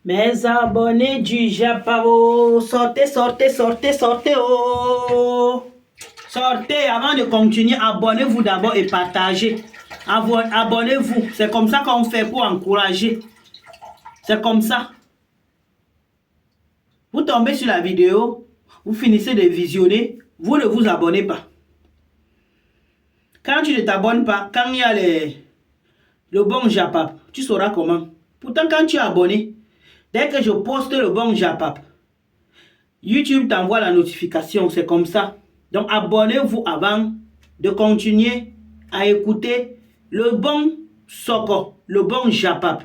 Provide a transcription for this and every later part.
Mes abonnés du Japao, sortez, sortez, sortez, sortez, oh! Sortez, avant de continuer, abonnez-vous d'abord et partagez. Abonnez-vous, c'est comme ça qu'on fait pour encourager. C'est comme ça. Vous tombez sur la vidéo, vous finissez de visionner, vous ne vous abonnez pas. Quand tu ne t'abonnes pas, quand il y a le bon Japap, tu sauras comment. Pourtant, quand tu es abonné, dès que je poste le bon Japap, YouTube t'envoie la notification, c'est comme ça. Donc abonnez-vous avant de continuer à écouter le bon Soko, le bon Japap.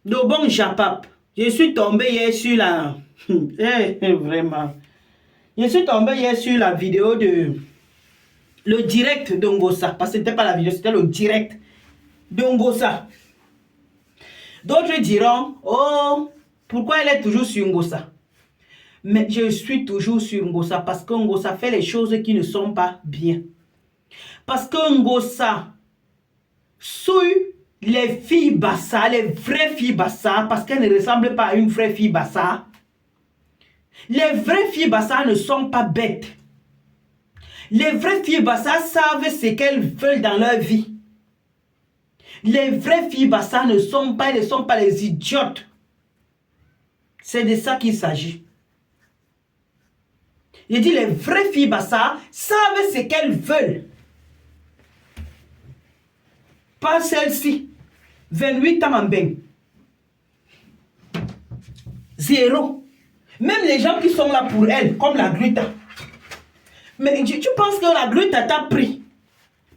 Le bon Japap. Je suis tombé hier sur la... Vraiment. Je suis tombé hier sur la vidéo de... Le direct de Ngosa. Parce que ce n'était pas la vidéo, c'était le direct de Ngosa. D'autres diront, oh, pourquoi elle est toujours sur Ngosa? Mais je suis toujours sur Ngosa parce que Ngosa fait les choses qui ne sont pas bien. Parce que Ngosa suit les filles Bassa, les vraies filles Bassa, parce qu'elles ne ressemblent pas à une vraie fille Bassa. Les vraies filles Bassa ne sont pas bêtes. Les vraies filles Bassa savent ce qu'elles veulent dans leur vie. Les vraies filles Bassa ne sont pas les idiotes. C'est de ça qu'il s'agit. Je dis les vraies filles Bassa savent ce qu'elles veulent. Pas celle-ci. 28 ans en bain. Zéro. Même les gens qui sont là pour elle, comme la Gluta. Mais tu penses que la Gluta t'a pris?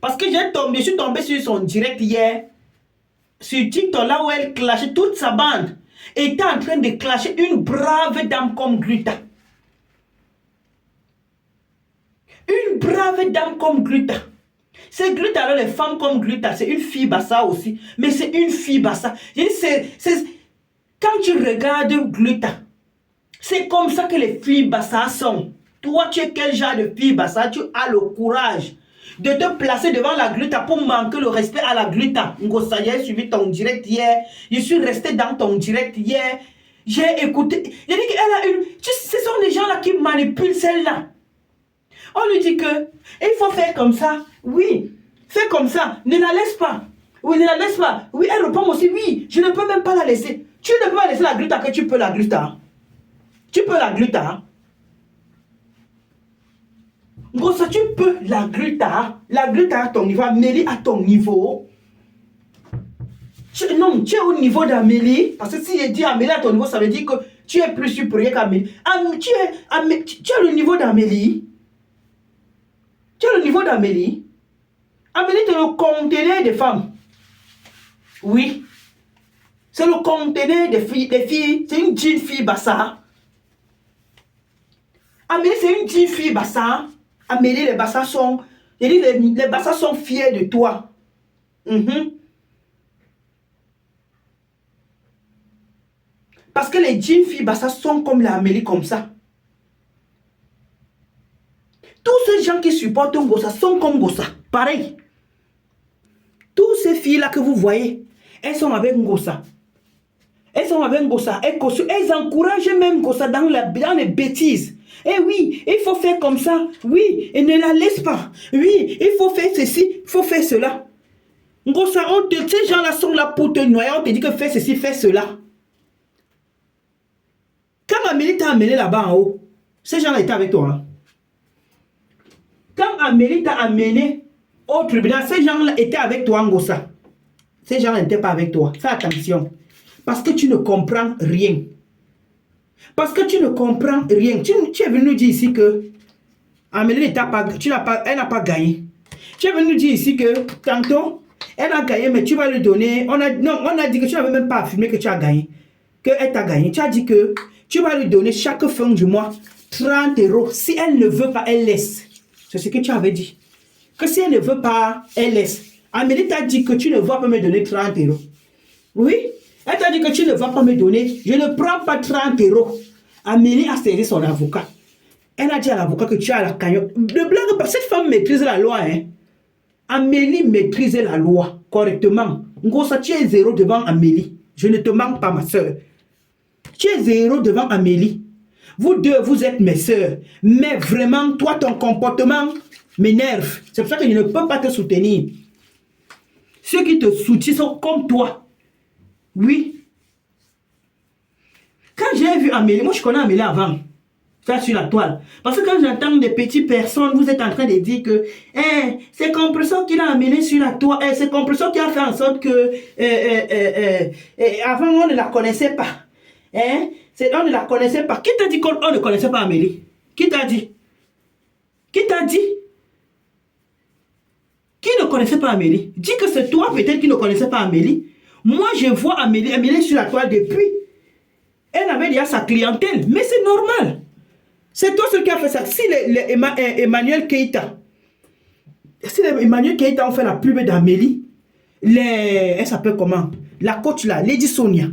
Parce que je suis tombé sur son direct hier. Sur TikTok, là où elle clashait, toute sa bande était en train de clasher une brave dame comme Gluta. Une brave dame comme Gluta. C'est Gluta, alors les femmes comme Gluta, c'est une fille Bassa aussi. Mais c'est une fille Bassa. Quand tu regardes Gluta, c'est comme ça que les filles Bassa sont. Toi, tu es quel genre de fille Bassa? Tu as le courage de te placer devant la Gluta pour manquer le respect à la Gluta. Ngosa, j'ai suivi ton direct hier. Je suis resté dans ton direct hier. J'ai écouté. J'ai dit qu'elle a une... Ce sont les gens là qui manipulent celle-là. On lui dit que il faut faire comme ça. Oui, fais comme ça. Ne la laisse pas. Oui, ne la laisse pas. Oui, elle répond aussi. Oui, je ne peux même pas la laisser. Tu ne peux pas laisser la Gluta que tu peux la Gluta. Tu peux la Gluta. Ngosa, tu peux la Gluta. La Gluta à ton niveau. Amélie à ton niveau. Non, tu es au niveau d'Amélie. Parce que si je dis Amélie à ton niveau, ça veut dire que tu es plus supérieur qu'Amélie. Tu as le niveau d'Amélie. Tu as le niveau d'Amélie. Amélie, c'est le conteneur des femmes. Oui. C'est le conteneur des filles. C'est une jeune fille Bassa. Amélie, c'est une jeune fille Bassa. Amélie, les Bassa sont... Je dis, les Bassa sont fiers de toi. Parce que les jeunes filles Bassa sont comme la Amélie, comme ça. Tous ces gens qui supportent Ngosa sont comme Ngosa. Pareil. Toutes ces filles-là que vous voyez, elles sont avec Ngosa. Elles sont avec Ngosa. Elles encouragent même Ngosa dans les bêtises. Eh oui, il faut faire comme ça. Oui, et ne la laisse pas. Oui, il faut faire ceci, il faut faire cela. Ngosa, ces gens-là sont là pour te noyer. On te dit que fais ceci, fais cela. Quand Amélie t'a amené là-bas en haut, ces gens-là étaient avec toi. Hein? Quand Amélie t'a amené au tribunal, ces gens-là étaient avec toi, Ngosa. Ces gens-là n'étaient pas avec toi. Fais attention. Parce que tu ne comprends rien. Parce que tu ne comprends rien. Tu es venu nous dire ici que Amélie elle n'a pas gagné. Tu es venu nous dire ici que tantôt, elle a gagné, mais tu vas lui donner... On a dit que tu n'avais même pas affirmé que tu as gagné. Qu'elle t'a gagné. Tu as dit que tu vas lui donner chaque fin du mois 30 €. Si elle ne veut pas, elle laisse. C'est ce que tu avais dit. Que si elle ne veut pas, elle laisse. Amélie t'a dit que tu ne vas pas me donner 30 €. Oui. Elle t'a dit que tu ne vas pas me donner. Je ne prends pas 30 €. Amélie a serré son avocat. Elle a dit à l'avocat que tu as la cagnotte. Ne blague pas. Cette femme maîtrise la loi. Hein. Amélie maîtrise la loi correctement. Ngosa, tu es zéro devant Amélie. Je ne te manque pas, ma soeur. Tu es zéro devant Amélie. Vous deux, vous êtes mes soeurs. Mais vraiment, toi, ton comportement m'énerve. C'est pour ça que je ne peux pas te soutenir. Ceux qui te soutiennent sont comme toi. Oui. Quand j'ai vu Amélie, moi je connais Amélie avant. Ça sur la toile. Parce que quand j'entends des petites personnes, vous êtes en train de dire que c'est Compression qui l'a amené sur la toile. C'est Compression qui a fait en sorte que avant on ne la connaissait pas. On ne la connaissait pas. Qui t'a dit qu'on ne connaissait pas Amélie? Qui t'a dit? Qui t'a dit? Qui ne connaissait pas Amélie? Dis que c'est toi peut-être qui ne connaissait pas Amélie. Moi je vois Amélie sur la toile depuis. Elle avait déjà sa clientèle. Mais c'est normal. C'est toi celui qui a fait ça. Si Emmanuel Keïta, ont fait la pub d'Amélie, elle s'appelle comment? La coach là, Lady Sonia,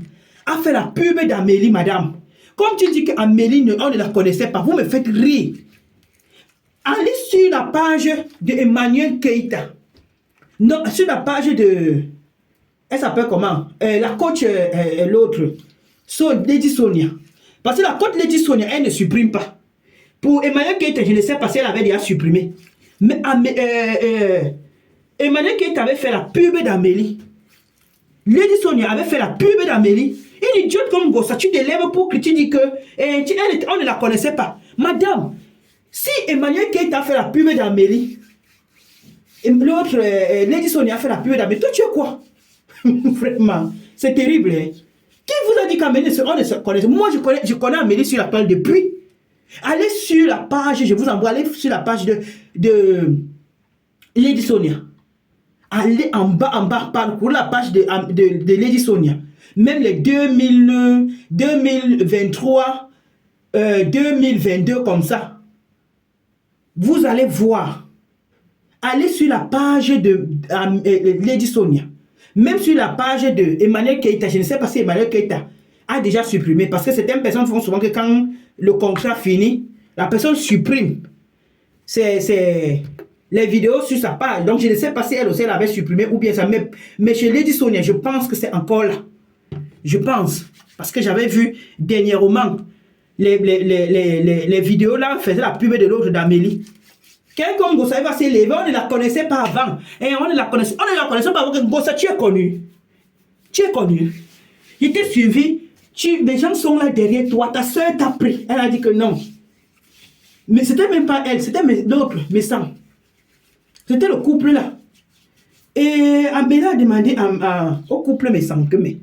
a fait la pub d'Amélie, madame. Comme tu dis qu'Amélie, on ne la connaissait pas, vous me faites rire. Allez sur la page de Emmanuel Keïta. Non, sur la page de... Elle s'appelle comment? La coach, l'autre. Lady Sonia. Parce que la coach Lady Sonia, elle ne supprime pas. Pour Emmanuel Keïta, je ne sais pas si elle avait déjà supprimé. Mais Emmanuel Keïta avait fait la pub d'Amélie. Lady Sonia avait fait la pub d'Amélie. Une idiote comme Gossa, tu te lèves pour que tu dis que on ne la connaissait pas. Madame, si Emmanuel Keïta a fait la pub d'Amélie, l'autre, Lady Sonia a fait la pub d'Amélie, toi tu es quoi? Vraiment, c'est terrible. Hein? Qui vous a dit qu'Amélie, on ne se connaît? Moi, je connais Amélie sur la toile depuis. Allez sur la page, je vous envoie, allez sur la page de Lady Sonia. Allez en bas, parcourez la page de Lady Sonia. Même les 2023, 2022 comme ça. Vous allez voir. Allez sur la page de Lady Sonia. Même sur la page de Emmanuel Keïta, je ne sais pas si Emmanuel Keïta a déjà supprimé, parce que certaines personnes font souvent que quand le contrat finit, la personne supprime les vidéos sur sa page. Donc je ne sais pas si elle aussi elle avait supprimé ou bien ça. Mais chez Lady Sonia, je pense que c'est encore là. Je pense. Parce que j'avais vu dernièrement les vidéos là, faisaient la pub de l'autre d'Amélie. Quelqu'un comme Gossa va s'élever, on ne la connaissait pas avant. Et on ne la connaissait pas avant que Gossa, tu es connu. Tu es connu. Il t'a suivi. Les gens sont là derrière toi. Ta soeur t'a pris. Elle a dit que non. Mais c'était même pas elle. C'était l'autre, mes sangs. C'était le couple là. Et Amélie a demandé au couple mes sangs que mais.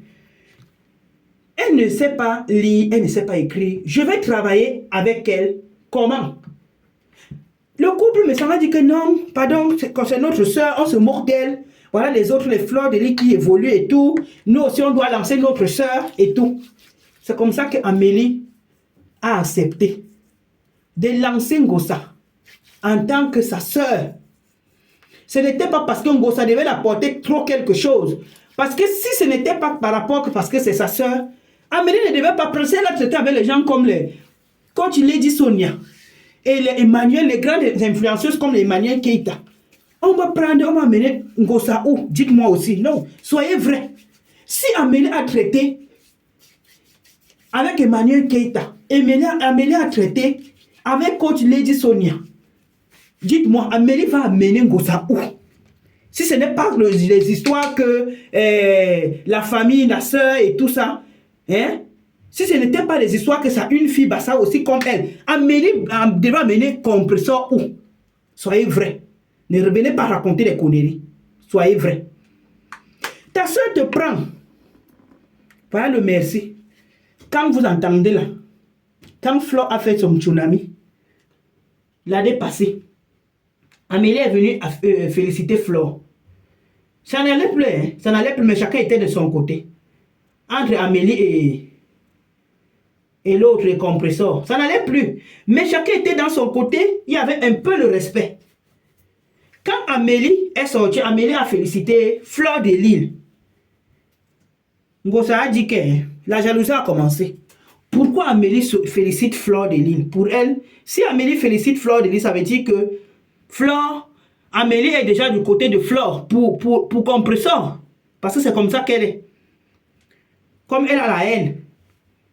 Elle ne sait pas lire, elle ne sait pas écrire. Je vais travailler avec elle. Comment? Le couple me semble dit que non, pardon, c'est notre soeur, on se moque d'elle. Voilà les autres, les fleurs de lit qui évoluent et tout. Nous aussi, on doit lancer notre soeur et tout. C'est comme ça qu'Amélie a accepté de lancer Ngossa en tant que sa soeur. Ce n'était pas parce que Ngossa devait apporter trop quelque chose. Parce que si ce n'était pas par rapport que parce que c'est sa soeur, Amélie ne devait pas prendre la traiter avec les gens comme quand il est dit Sonia. Et les Emmanuel, les grandes influenceuses comme les Emmanuel Keïta. On va amener Ngossa où? Dites-moi aussi. Non, soyez vrai. Si Amélie a traité avec Emmanuel Keïta, Amélie a traité avec coach Lady Sonia, dites-moi, Amélie va amener Ngossa où? Si ce n'est pas les histoires que la famille, la soeur et tout ça, hein? Si ce n'était pas les histoires que ça, une fille, bah ça aussi comme elle. Amélie devrait amener Compression où? Soyez vrai. Ne revenez pas raconter des conneries. Soyez vrai. Ta soeur te prend. Voilà le merci. Quand vous entendez là, quand Flo a fait son tsunami, l'année passée, Amélie est venue féliciter Flo. Ça n'allait plus, hein? Ça n'allait plus, mais chacun était de son côté. Entre Amélie et l'autre, les compresseurs. Ça n'allait plus. Mais chacun était dans son côté. Il y avait un peu le respect. Quand Amélie est sortie, Amélie a félicité Fleur de Lille. Ngossa a dit que la jalousie a commencé. Pourquoi Amélie félicite Fleur de Lille? Pour elle, si Amélie félicite Fleur de Lille, ça veut dire que Amélie est déjà du côté de Fleur pour compresseur. Parce que c'est comme ça qu'elle est. Comme elle a la haine,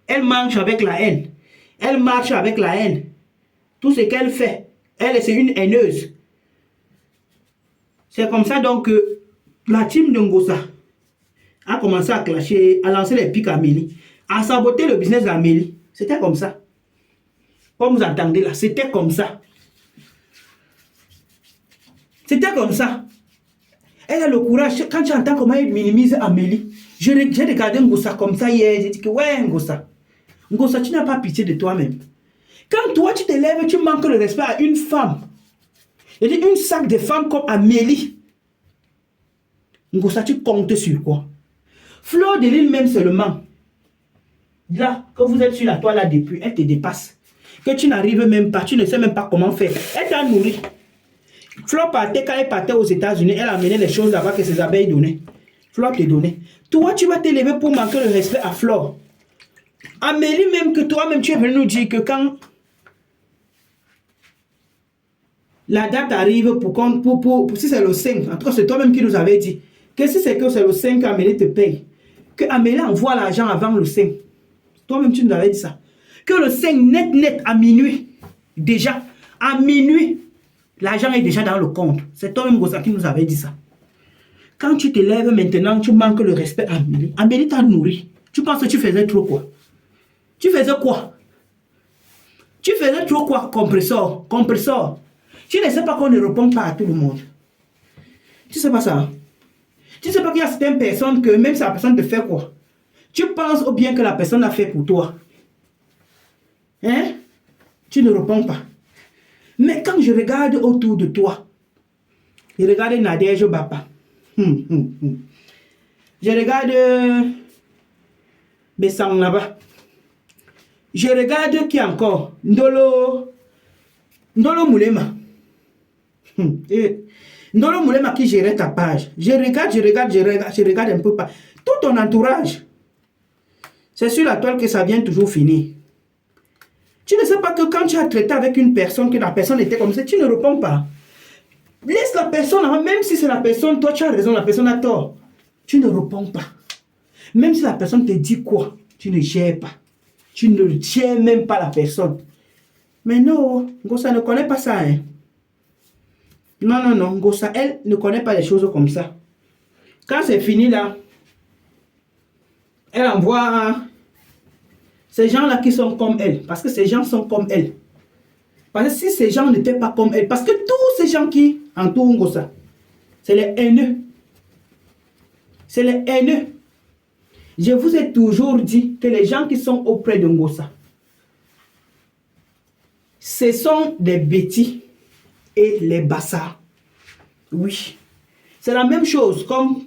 elle mange avec la haine. Elle marche avec la haine. Tout ce qu'elle fait, elle, c'est une haineuse. C'est comme ça donc que la team de Ngossa a commencé à clasher, à lancer les pics à Amélie, à saboter le business d'Amélie. C'était comme ça. Comme vous entendez là, c'était comme ça. C'était comme ça. Elle a le courage. Quand tu entends comment elle minimise Amélie, j'ai regardé Ngossa comme ça hier. J'ai dit que ouais, Ngossa, tu n'as pas pitié de toi-même. Quand toi tu te lèves, tu manques le respect à une femme. Il dit une sac de femmes comme Amélie. Ngossa, tu comptes sur quoi? Fleur de Lys même seulement. Là, que vous êtes sur la toile là depuis, elle te dépasse. Que tu n'arrives même pas, tu ne sais même pas comment faire. Elle t'a nourri. Fleur partait, quand elle partait aux États-Unis, elle amenait les choses là-bas que ses abeilles donnaient. Fleur te donnait. Toi, tu vas te lever pour manquer le respect à Fleur. Amélie, même que toi-même, tu es venu nous dire que quand la date arrive pour si c'est le 5, en tout cas, c'est toi-même qui nous avais dit que si c'est le 5 qu'Amélie te paye, que Amélie envoie l'argent avant le 5. Toi-même, tu nous avais dit ça. Que le 5 net à minuit, déjà, à minuit, l'argent est déjà dans le compte. C'est toi-même, Ngossa, qui nous avait dit ça. Quand tu te lèves maintenant, tu manques le respect à Amélie. Amélie t'a nourri. Tu penses que tu faisais trop quoi? Tu faisais quoi? Tu faisais trop quoi, compresseur? Tu ne sais pas qu'on ne répond pas à tout le monde. Tu sais pas ça? Tu sais pas qu'il y a certaines personnes que même si la personne te fait quoi, tu penses au bien que la personne a fait pour toi. Hein? Tu ne réponds pas. Mais quand je regarde autour de toi, je regarde Nadège Bapa. Je regarde Bessang là-bas. Je regarde qui encore? Ndolo Moulema. Ndolo Moulema qui gérait ta page. Je regarde un peu pas. Tout ton entourage. C'est sur la toile que ça vient toujours finir. Tu ne sais pas que quand tu as traité avec une personne, que la personne était comme ça, tu ne réponds pas. Laisse la personne, même si c'est la personne, toi tu as raison, la personne a tort. Tu ne réponds pas. Même si la personne te dit quoi, tu ne gères pas. Tu ne gères même pas la personne. Mais non, Ngossa ne connaît pas ça. Hein. Non, Ngossa, elle ne connaît pas les choses comme ça. Quand c'est fini là, elle envoie ces gens-là qui sont comme elle. Parce que ces gens sont comme elle. Parce que si ces gens n'étaient pas comme elle, parce que tous ces gens qui entourent Ngossa, c'est les haineux. C'est les haineux. Je vous ai toujours dit que les gens qui sont auprès de Ngossa, ce sont des bêtis et les bassards. Oui. C'est la même chose comme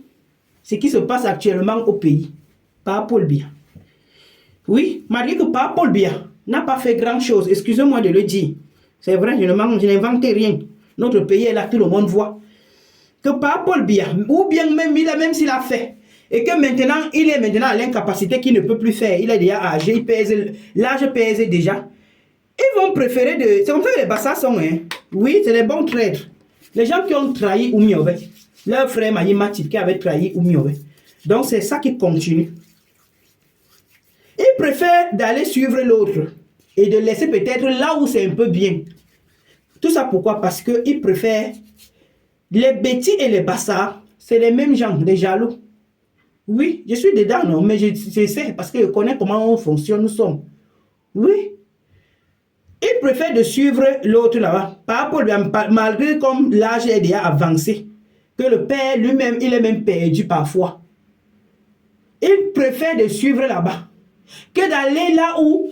ce qui se passe actuellement au pays. Par Paul Biya. Oui, malgré que Par Paul Biya n'a pas fait grand chose, excusez-moi de le dire. C'est vrai, je n'invente rien. Notre pays est là, tout le monde voit. Que Par Paul Biya, ou bien même s'il a fait, et que maintenant, il est maintenant à l'incapacité qu'il ne peut plus faire. Il est déjà âgé, il pèse, l'âge pèse déjà. Ils vont préférer de... C'est comme ça que les bassards sont, hein. Oui, c'est les bons traîtres. Les gens qui ont trahi Oumiobe, leur frère Mahi Matip qui avait trahi Oumiobe. Donc c'est ça qui continue. Ils préfèrent d'aller suivre l'autre et de laisser peut-être là où c'est un peu bien. Tout ça pourquoi? Parce qu'ils préfèrent... Les bêtis et les bassards, c'est les mêmes gens, les jaloux. Oui, je suis dedans, non, mais je sais parce que je connais comment on fonctionne, nous sommes. Oui. Ils préfèrent de suivre l'autre là-bas. Par rapport à malgré comme l'âge est déjà avancé, que le père lui-même, il est même perdu parfois. Ils préfèrent de suivre là-bas que d'aller là où,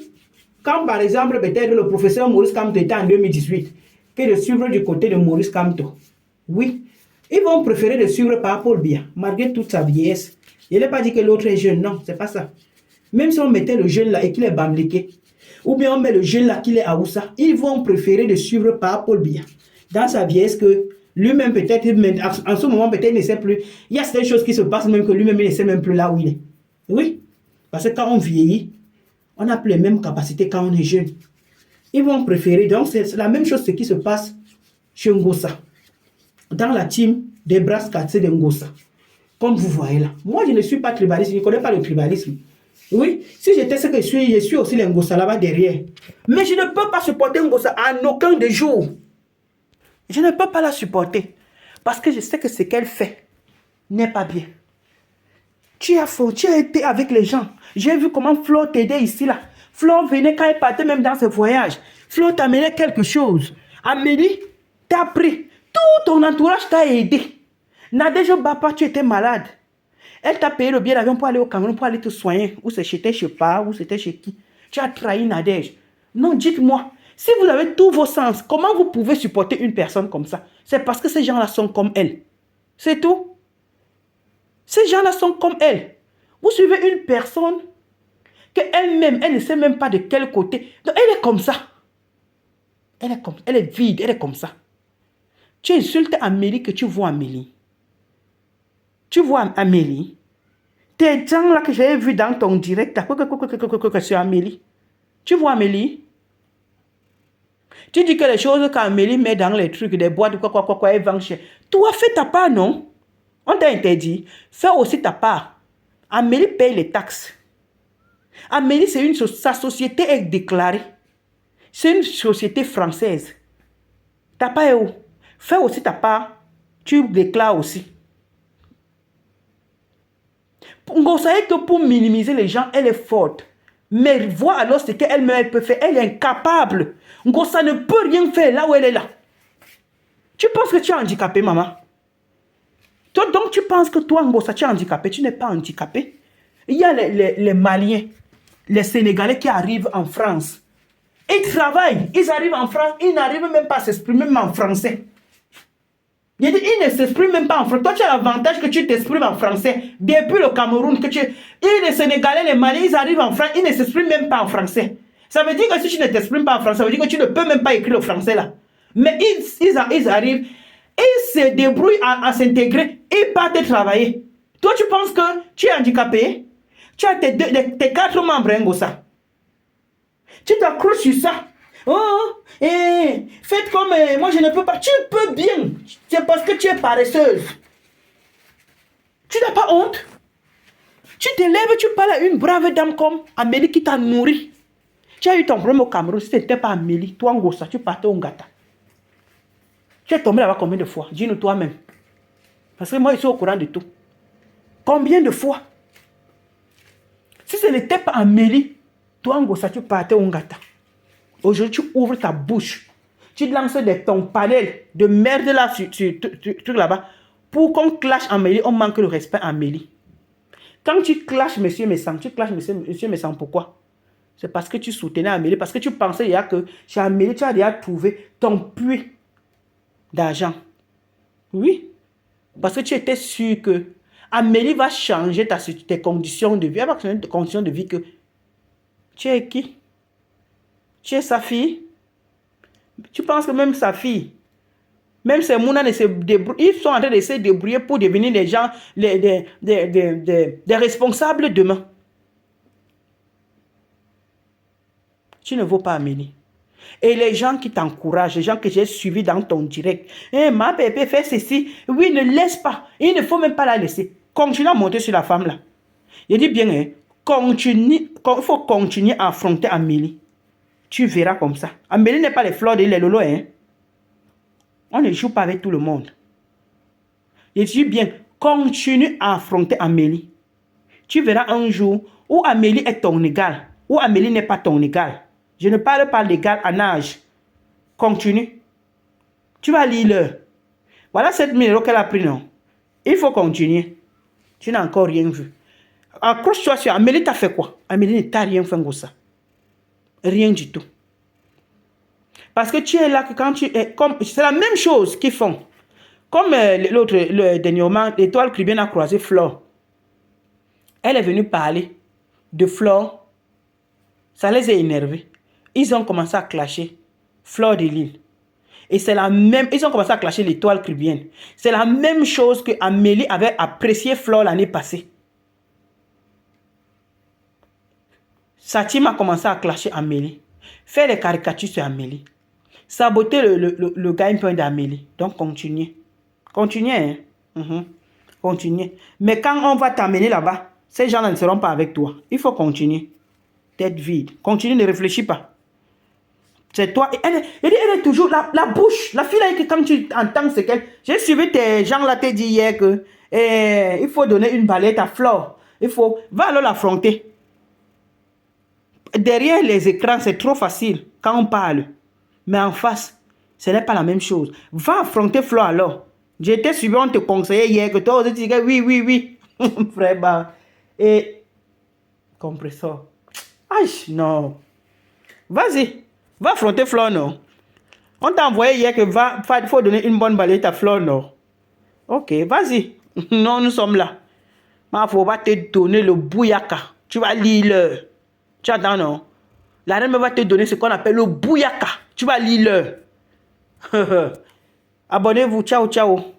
quand par exemple, peut-être le professeur Maurice Kamto était en 2018, que de suivre du côté de Maurice Kamto. Oui. Ils vont préférer de suivre Par Paul Biya, malgré toute sa vieillesse. Je n'ai pas dit que l'autre est jeune, non, c'est pas ça. Même si on mettait le jeune là et qu'il est bambliqué, ou bien on met le jeune là qu'il est Aoussa, ils vont préférer de suivre Par Paul Biya. Dans sa vieillesse que lui-même peut-être, en ce moment peut-être il ne sait plus. Il y a certaines choses qui se passent même que lui-même il ne sait même plus là où il est. Oui, parce que quand on vieillit, on n'a plus les mêmes capacités quand on est jeune. Ils vont préférer, donc c'est la même chose ce qui se passe chez Ngossa. Dans la team des Brass Katsé de Ngossa. Comme vous voyez là. Moi, je ne suis pas tribaliste, je ne connais pas le tribalisme. Oui, si j'étais ce que je suis aussi l'Ngossa là-bas derrière. Mais je ne peux pas supporter Ngossa en aucun des jours. Je ne peux pas la supporter. Parce que je sais que ce qu'elle fait n'est pas bien. Tu as été avec les gens. J'ai vu comment Flo t'aidait ici là. Flo venait quand elle partait même dans ce voyage. Flo t'amenait quelque chose. Amélie t'a pris. Tout ton entourage t'a aidé. Nadège Bapa, tu étais malade. Elle t'a payé le billet d'avion pour aller au Cameroun, pour aller te soigner. Ou c'était chez pas, ou c'était chez qui. Tu as trahi Nadège. Non, dites-moi. Si vous avez tous vos sens, comment vous pouvez supporter une personne comme ça? C'est parce que ces gens-là sont comme elle. C'est tout. Ces gens-là sont comme elle. Vous suivez une personne qu'elle-même, elle ne sait même pas de quel côté. Donc, elle est comme ça. Elle est vide, elle est comme ça. Tu insultes Amélie que tu vois Amélie. Tu vois Amélie. Tes gens là que j'ai vu dans ton direct, que c'est Amélie. Tu vois Amélie. Tu dis que les choses qu'Amélie met dans les trucs, des boîtes, quoi, elle vend chez. Toi, fais ta part, non? On t'a interdit. Fais aussi ta part. Amélie paye les taxes. Amélie, sa société est déclarée. C'est une société française. Ta part est où? Fais aussi ta part. Tu déclares aussi. Vous savez que pour minimiser les gens, elle est forte. Mais vois alors ce qu'elle-même peut faire. Elle est incapable. Ngossa ne peut rien faire là où elle est là. Tu penses que tu es handicapé, maman? Toi, donc tu penses que toi, Ngossa, tu es handicapé. Tu n'es pas handicapé. Il y a les Maliens, les Sénégalais qui arrivent en France. Ils travaillent. Ils arrivent en France. Ils n'arrivent même pas à s'exprimer même en français. Il dit, ils ne s'expriment même pas en français. Toi, tu as l'avantage que tu t'exprimes en français. Depuis le Cameroun, les Sénégalais, les Maliens, ils arrivent en France, ils ne s'expriment même pas en français. Ça veut dire que si tu ne t'exprimes pas en français, ça veut dire que tu ne peux même pas écrire le français là. Mais ils arrivent, ils se débrouillent à s'intégrer, ils partent travailler. Toi, tu penses que tu es handicapé? Tu as tes 4 membres, hein, ça. Tu t'accroches sur ça. Oh, faites comme moi, je ne peux pas. Tu peux bien. C'est parce que tu es paresseuse. Tu n'as pas honte. Tu te lèves, tu parles à une brave dame comme Amélie qui t'a nourri. Tu as eu ton problème au Cameroun. Si ce n'était pas Amélie, toi, Ngossa, tu partais au Ngata. Tu es tombé là-bas combien de fois? Dis-nous toi-même. Parce que moi, je suis au courant de tout. Combien de fois? Si ce n'était pas Amélie, toi, Ngossa, tu partais au Ngata. Aujourd'hui, tu ouvres ta bouche. Tu lances ton panel de merde là sur truc là-bas. Pour qu'on clash Amélie, on manque le respect à Amélie. Quand tu clashes monsieur Messang, monsieur Messang, pourquoi? C'est parce que tu soutenais Amélie, parce que tu pensais déjà que chez Amélie, tu as déjà trouvé ton puits d'argent. Oui. Parce que tu étais sûr que Amélie va changer tes conditions de vie. Elle va changer tes conditions de vie que tu es qui? Tu es sa fille. Tu penses que même sa fille, même ces Mouna ne se débrouillent, ils sont en train de se débrouiller pour devenir des gens, des responsables demain. Tu ne vaux pas Amélie. Et les gens qui t'encouragent, les gens que j'ai suivis dans ton direct, ma bébé fait ceci, oui, ne laisse pas. Il ne faut même pas la laisser. Continue à monter sur la femme là. Je dis bien, il faut continuer à affronter Amélie. Tu verras comme ça. Amélie n'est pas les fleurs de les lolos, hein. On ne joue pas avec tout le monde. Je dis bien, continue à affronter Amélie. Tu verras un jour où Amélie est ton égal, où Amélie n'est pas ton égal. Je ne parle pas d'égal en âge. Continue. Tu vas lire l'heure. Voilà 7 000 € qu'elle a pris, non? Il faut continuer. Tu n'as encore rien vu. Accroche-toi sur Amélie. T'a fait quoi? Amélie ne t'a rien fait, ça. Rien du tout. Parce que tu es là que quand tu es comme. C'est la même chose qu'ils font. Comme l'autre, dernièrement, l'étoile Caribbean a croisé Flore. Elle est venue parler de Flore. Ça les a énervés. Ils ont commencé à clasher Flore de Lille. Et c'est la même. Ils ont commencé à clasher l'étoile Caribbean. C'est la même chose que Amélie avait apprécié Flore l'année passée. Sa team a commencé à clasher Amélie. Faire des caricatures sur Amélie. Saboter le gagne-pain d'Amélie. Donc, continuez. Continuez, hein. Continuez. Mais quand on va t'amener là-bas, ces gens-là ne seront pas avec toi. Il faut continuer. Tête vide. Continue, ne réfléchis pas. C'est toi. Elle est toujours la bouche. La fille là, que quand tu entends ce qu'elle... J'ai suivi tes gens là, t'ai dit hier que il faut donner une balayette à Flore. Il faut... Va alors l'affronter. Derrière les écrans, c'est trop facile quand on parle. Mais en face, ce n'est pas la même chose. Va affronter Flore alors. J'étais suivi, on te conseillait hier que toi, tu disais oui. Frère, bah. Et... Compresseur. Aïe, non. Vas-y. Va affronter Flore, non? On t'a envoyé hier que il faut donner une bonne balayette à Flore, non? Ok, vas-y. Non, nous sommes là. Mais il faut pas te donner le bouyaka. Tu vas lire l'heure. Tu attends, non? La reine va te donner ce qu'on appelle le bouyaka. Tu vas lire l'heure. Abonnez-vous. Ciao, ciao.